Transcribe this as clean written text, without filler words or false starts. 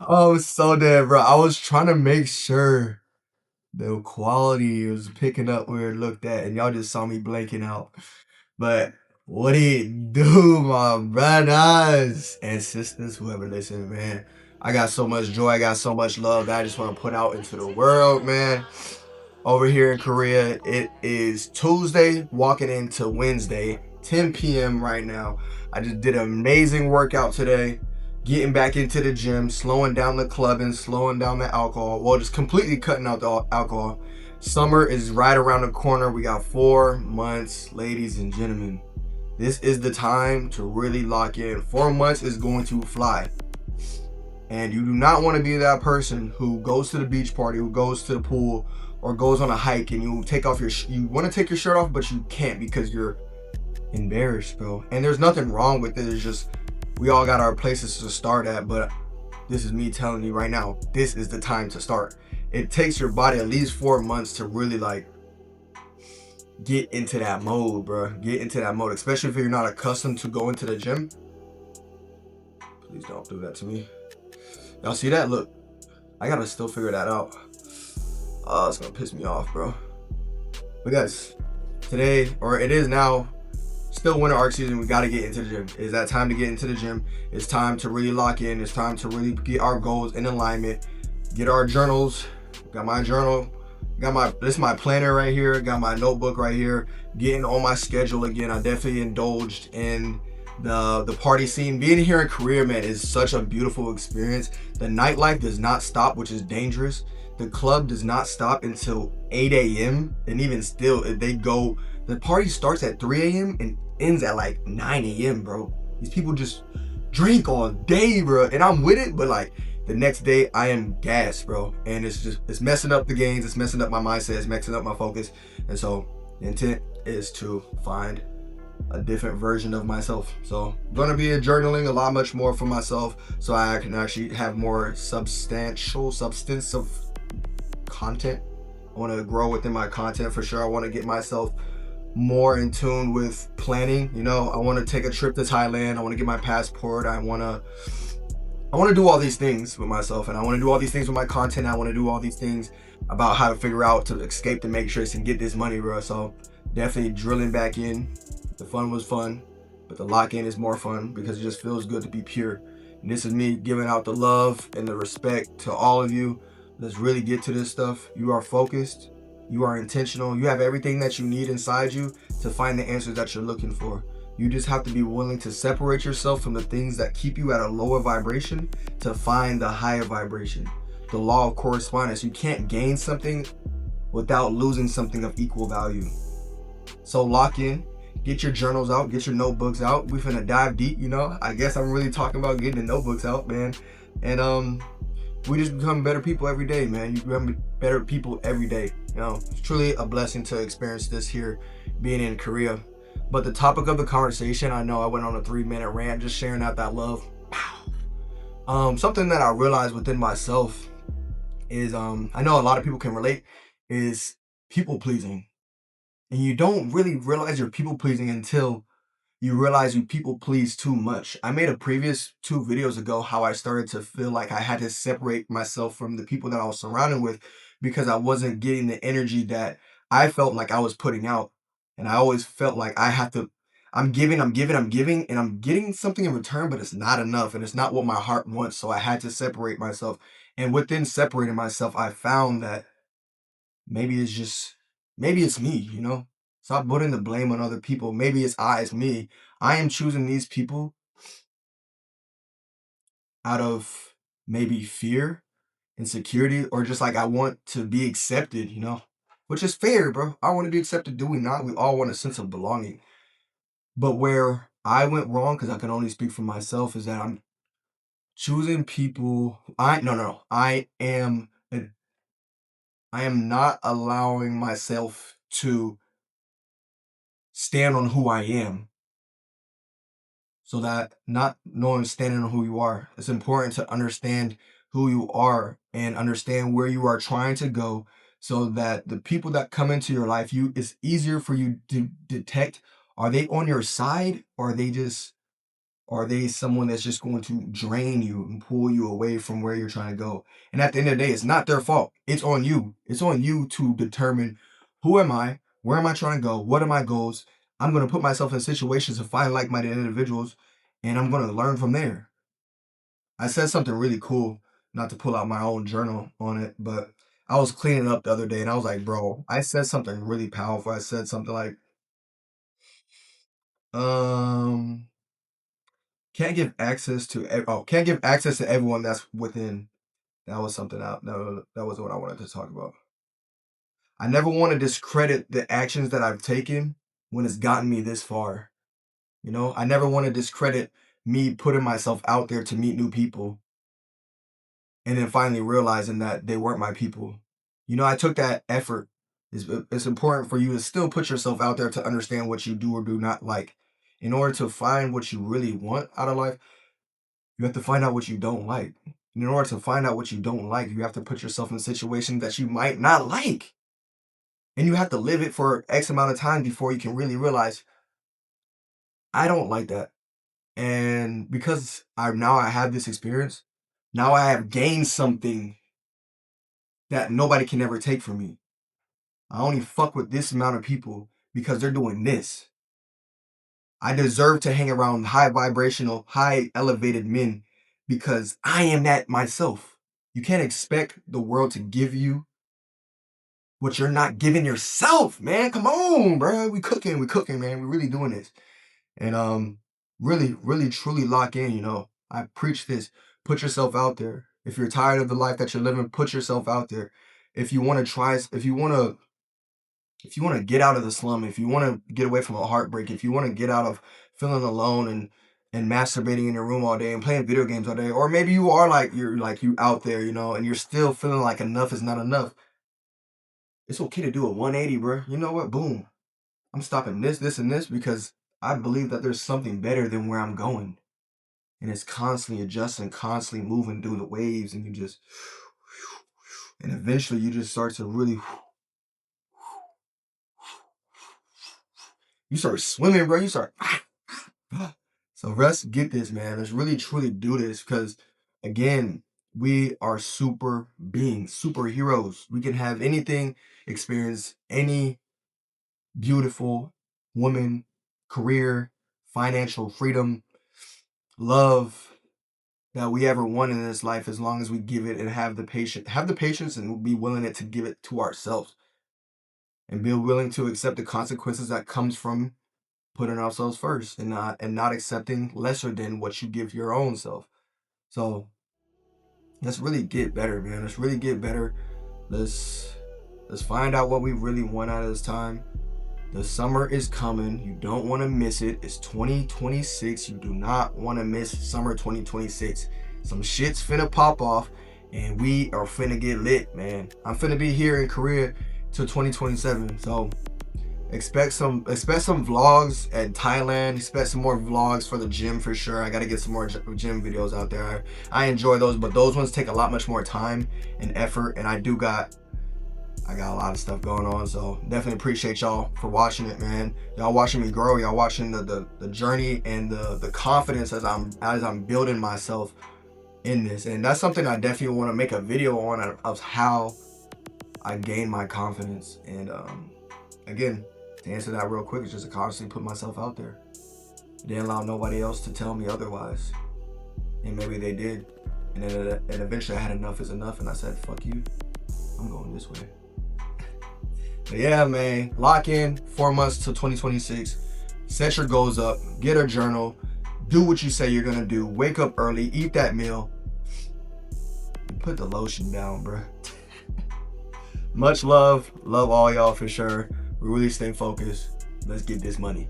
Oh, so dead, bro. I was trying to make sure the quality was picking up where it looked at, and y'all just saw me blanking out. But what do you do, my brothers and sisters, whoever listen, man? I got so much joy, I got so much love that I just want to put out into the world, man. Over here in Korea, it is Tuesday, walking into Wednesday, 10 p.m. right now. I just did an amazing workout today, getting back into the gym, slowing down the clubbing, slowing down the alcohol. Well, just completely cutting out the alcohol. Summer is right around the corner. We got 4 months, ladies and gentlemen. This is the time to really lock in. 4 months is going to fly. And you do not want to be that person who goes to the beach party, who goes to the pool, or goes on a hike and you take off you want to take your shirt off, but you can't because you're embarrassed, bro. And there's nothing wrong with it. It's just we all got our places to start at, but this is me telling you right now, this is the time to start. It takes your body at least 4 months to really like get into that mode, bro. Get into that mode, especially if you're not accustomed to going to the gym. Please don't do that to me. Y'all see that? Look, I gotta still figure that out. Oh, it's gonna piss me off, bro. But guys, today, or it is now, still winter arc season. We gotta get into the gym. It's that time to get into the gym. It's time to really lock in. It's time to really get our goals in alignment. Get our journals. Got my journal. This is my planner right here. Got my notebook right here. Getting on my schedule again. I definitely indulged in the party scene. Being here in Korea, man, is such a beautiful experience. The nightlife does not stop, which is dangerous. The club does not stop until 8 a.m. And even still, the party starts at 3 a.m. and ends at like 9 a.m., bro. These people just drink all day, bro. And I'm with it, but like the next day I am gassed, bro. And it's messing up the gains, it's messing up my mindset, it's messing up my focus. And so the intent is to find a different version of myself. So I'm gonna be journaling a lot much more for myself so I can actually have more substance of content. I want to grow within my content for sure. I want to get myself more in tune with planning. I want to take a trip to Thailand. I want to get my passport. I want to do all these things with myself, and I want to do all these things with my content. I want to do all these things about how to figure out to escape the matrix and get this money, bro. So definitely drilling back in. The fun was fun, but the lock in is more fun because it just feels good to be pure. And this is me giving out the love and the respect to all of you. Let's really get to this stuff. You are focused. You are intentional. You have everything that you need inside you to find the answers that you're looking for. You just have to be willing to separate yourself from the things that keep you at a lower vibration to find the higher vibration. The law of correspondence. You can't gain something without losing something of equal value. So lock in. Get your journals out. Get your notebooks out. We finna dive deep, I guess I'm really talking about getting the notebooks out, man. And we just become better people every day, man. You become better people every day. It's truly a blessing to experience this here, being in Korea. But the topic of the conversation, I know I went on a 3-minute rant, just sharing out that love. Something that I realized within myself is, I know a lot of people can relate, is people pleasing. And you don't really realize you're people pleasing until you realize you people please too much. I made a previous 2 videos ago how I started to feel like I had to separate myself from the people that I was surrounded with because I wasn't getting the energy that I felt like I was putting out. And I always felt like I'm giving, and I'm getting something in return, but it's not enough and it's not what my heart wants. So I had to separate myself. And within separating myself, I found that maybe it's me. Stop putting the blame on other people. Maybe it's me. I am choosing these people out of maybe fear, insecurity, or just like I want to be accepted, which is fair, bro. I want to be accepted, do we not? We all want a sense of belonging. But where I went wrong, because I can only speak for myself, is that I'm choosing people. No. I am not allowing myself to stand on who I am. So that not knowing standing on who you are, it's important to understand who you are and understand where you are trying to go so that the people that come into your life, it's easier for you to detect, are they on your side or Are they someone that's just going to drain you and pull you away from where you're trying to go? And at the end of the day, it's not their fault. It's on you. It's on you to determine, who am I? Where am I trying to go? What are my goals? I'm going to put myself in situations to find like-minded individuals, and I'm going to learn from there. I said something really cool, not to pull out my own journal on it, but I was cleaning up the other day and I was like, bro, I said something really powerful. I said something like, um, can't give access to everyone that's within. That was something out. No, that wasn't what I wanted to talk about. I never want to discredit the actions that I've taken when it's gotten me this far. I never want to discredit me putting myself out there to meet new people and then finally realizing that they weren't my people. I took that effort. It's important for you to still put yourself out there to understand what you do or do not like. In order to find what you really want out of life, you have to find out what you don't like. And in order to find out what you don't like, you have to put yourself in situations that you might not like. And you have to live it for X amount of time before you can really realize, I don't like that. And because I have this experience, now I have gained something that nobody can ever take from me. I only fuck with this amount of people because they're doing this. I deserve to hang around high vibrational, high elevated men because I am that myself. You can't expect the world to give you what you're not giving yourself, man. Come on, bro. We cooking, man. We really doing this. And really, really, truly lock in, I preach this. Put yourself out there. If you're tired of the life that you're living, put yourself out there. If you want to try, if you want to get out of the slum, if you want to get away from a heartbreak, if you want to get out of feeling alone and masturbating in your room all day and playing video games all day, or maybe you are you out there, and you're still feeling like enough is not enough. It's okay to do a 180, bro. You know what? Boom. I'm stopping this, and this because I believe that there's something better than where I'm going. And it's constantly adjusting, constantly moving through the waves, and and eventually you just start to really, you start swimming, bro. You start. So let's get this, man. Let's really, truly do this because, again, we are super beings, superheroes. We can have anything, experience any beautiful woman, career, financial freedom, love that we ever want in this life, as long as we give it and have the patience and be willing to give it to ourselves and be willing to accept the consequences that comes from putting ourselves first and not accepting lesser than what you give your own self. So let's really get better, man. Let's really get better. Let's find out what we really want out of this time. The summer is coming. You don't want to miss it. It's 2026. You do not want to miss summer 2026. Some shit's finna pop off and we are finna get lit, man. I'm finna be here in Korea till 2027. So expect some vlogs at Thailand. Expect some more vlogs for the gym for sure. I gotta get some more gym videos out there. I enjoy those, but those ones take a lot much more time and effort, and I got a lot of stuff going on. So definitely appreciate y'all for watching it, man. Y'all watching me grow. Y'all watching the journey and the confidence as I'm building myself in this. And that's something I definitely want to make a video on, of how I gain my confidence. And again, to answer that real quick, it's just to constantly put myself out there. Didn't allow nobody else to tell me otherwise. And maybe they did. And eventually I had enough is enough, and I said, fuck you. I'm going this way. But yeah, man, lock in 4 months till 2026. Set your goals up. Get a journal. Do what you say you're gonna do. Wake up early. Eat that meal. Put the lotion down, bro. Much love. Love all y'all for sure. We really stay focused. Let's get this money.